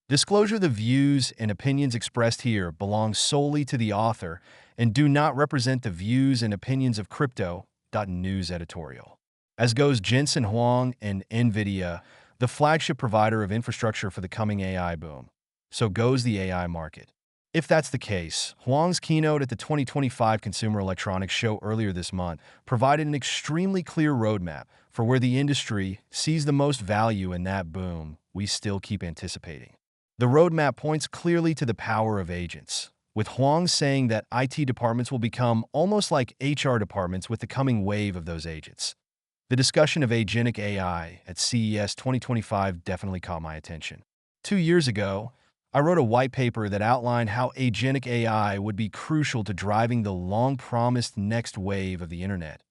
Disclosure: the views and opinions expressed here belong solely to the author and do not represent the views and opinions of Crypto.news editorial. As goes Jensen Huang and NVIDIA, the flagship provider of infrastructure for the coming AI boom. So goes the AI market. If that's the case, Huang's keynote at the 2025 Consumer Electronics Show earlier this month provided an extremely clear roadmap for where the industry sees the most value in that boom we still keep anticipating. The roadmap points clearly to the power of agents, with Huang saying that IT departments will become almost like HR departments with the coming wave of those agents. The discussion of agentic AI at CES 2025 definitely caught my attention. 2 years ago, I wrote a white paper that outlined how agentic AI would be crucial to driving the long-promised next wave of the Internet,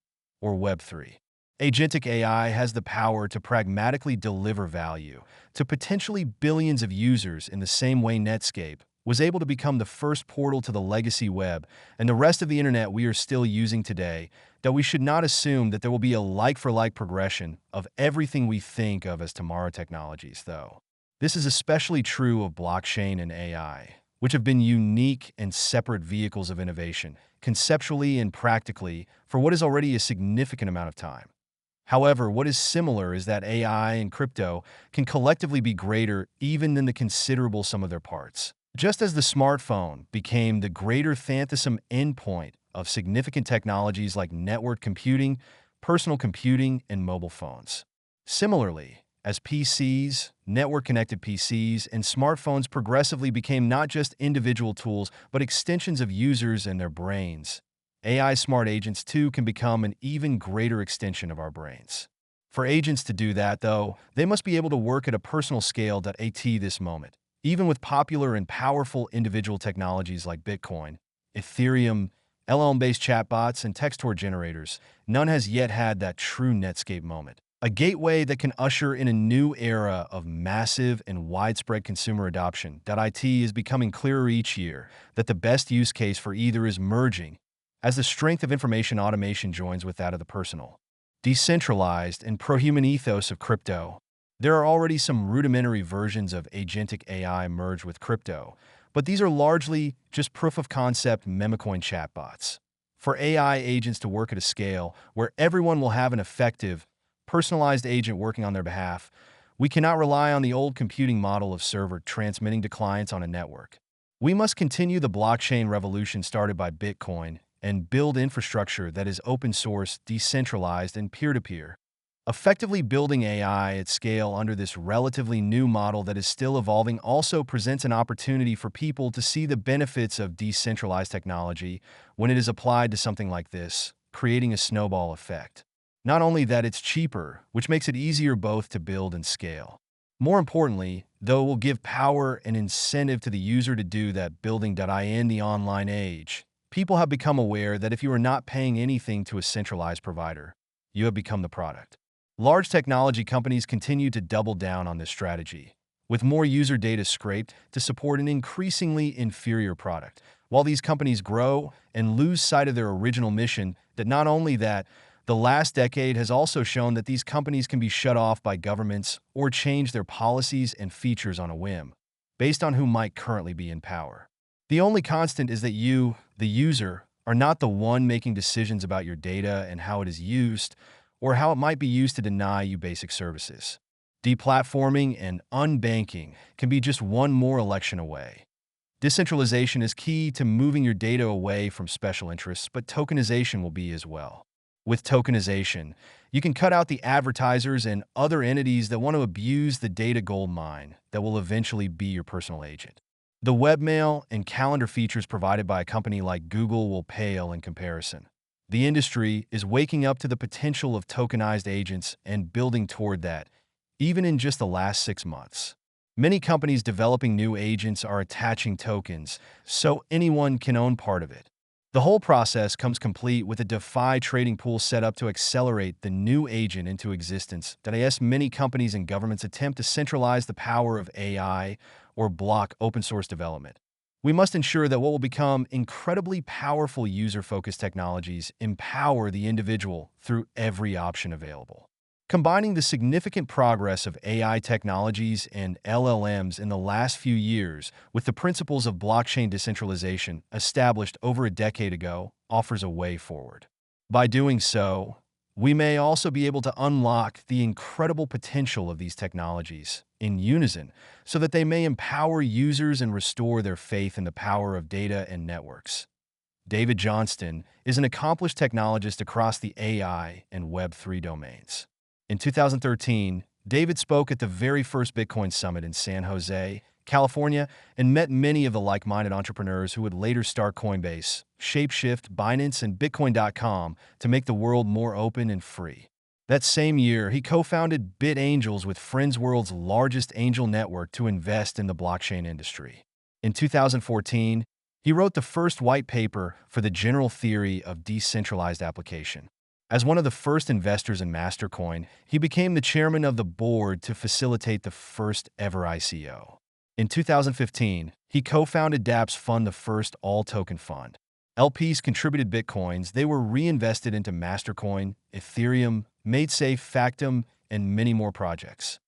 or Web3. Agentic AI has the power to pragmatically deliver value to potentially billions of users in the same way Netscape was able to become the first portal to the legacy web and the rest of the Internet we are still using today, that we should not assume that there will be a like-for-like progression of everything we think of as tomorrow technologies, though. This is especially true of blockchain and AI, which have been unique and separate vehicles of innovation, conceptually and practically, for what is already a significant amount of time. However, what is similar is that AI and crypto can collectively be greater even than the considerable sum of their parts. Just as the smartphone became the greater phantasm endpoint of significant technologies like network computing, personal computing, and mobile phones. Similarly, as PCs, network-connected PCs, and smartphones progressively became not just individual tools, but extensions of users and their brains, AI smart agents too can become an even greater extension of our brains. For agents to do that, though, they must be able to work at a personal scale at this moment. Even with popular and powerful individual technologies like Bitcoin, Ethereum, LLM-based chatbots, and text-to generators, none has yet had that true Netscape moment. A gateway that can usher in a new era of massive and widespread consumer adoption. IT is becoming clearer each year that the best use case for either is merging as the strength of information automation joins with that of the personal, decentralized, and pro-human ethos of crypto. There are already some rudimentary versions of agentic AI merged with crypto, but these are largely just proof-of-concept memecoin chatbots. For AI agents to work at a scale where everyone will have an effective, personalized agent working on their behalf, we cannot rely on the old computing model of server transmitting to clients on a network. We must continue the blockchain revolution started by Bitcoin and build infrastructure that is open source, decentralized, and peer-to-peer. Effectively building AI at scale under this relatively new model that is still evolving also presents an opportunity for people to see the benefits of decentralized technology when it is applied to something like this, creating a snowball effect. Not only that, it's cheaper, which makes it easier both to build and scale. More importantly, though, it will give power and incentive to the user to do that building. In the online age, people have become aware that if you are not paying anything to a centralized provider, you have become the product. Large technology companies continue to double down on this strategy, with more user data scraped to support an increasingly inferior product. While these companies grow and lose sight of their original mission, that not only that, the last decade has also shown that these companies can be shut off by governments or change their policies and features on a whim, based on who might currently be in power. The only constant is that you, the user, are not the one making decisions about your data and how it is used, or how it might be used to deny you basic services. Deplatforming and unbanking can be just one more election away. Decentralization is key to moving your data away from special interests, but tokenization will be as well. With tokenization, you can cut out the advertisers and other entities that want to abuse the data gold mine that will eventually be your personal agent. The webmail and calendar features provided by a company like Google will pale in comparison. The industry is waking up to the potential of tokenized agents and building toward that, even in just the last 6 months. Many companies developing new agents are attaching tokens, so anyone can own part of it. The whole process comes complete with a DeFi trading pool set up to accelerate the new agent into existence. Many companies and governments attempt to centralize the power of AI or block open source development. We must ensure that what will become incredibly powerful user-focused technologies empower the individual through every option available. Combining the significant progress of AI technologies and LLMs in the last few years with the principles of blockchain decentralization established over a decade ago offers a way forward. By doing so, we may also be able to unlock the incredible potential of these technologies in unison so that they may empower users and restore their faith in the power of data and networks. David Johnston is an accomplished technologist across the AI and Web3 domains. In 2013, David spoke at the very first Bitcoin Summit in San Jose, California, and met many of the like-minded entrepreneurs who would later start Coinbase, Shapeshift, Binance, and Bitcoin.com to make the world more open and free. That same year, he co-founded BitAngels with Friends World's largest angel network to invest in the blockchain industry. In 2014, he wrote the first white paper for the general theory of decentralized application. As one of the first investors in Mastercoin, he became the chairman of the board to facilitate the first ever ICO. In 2015, he co-founded dApps Fund, the first all-token fund. LPs contributed Bitcoins. They were reinvested into Mastercoin, Ethereum, MadeSafe, Factom, and many more projects.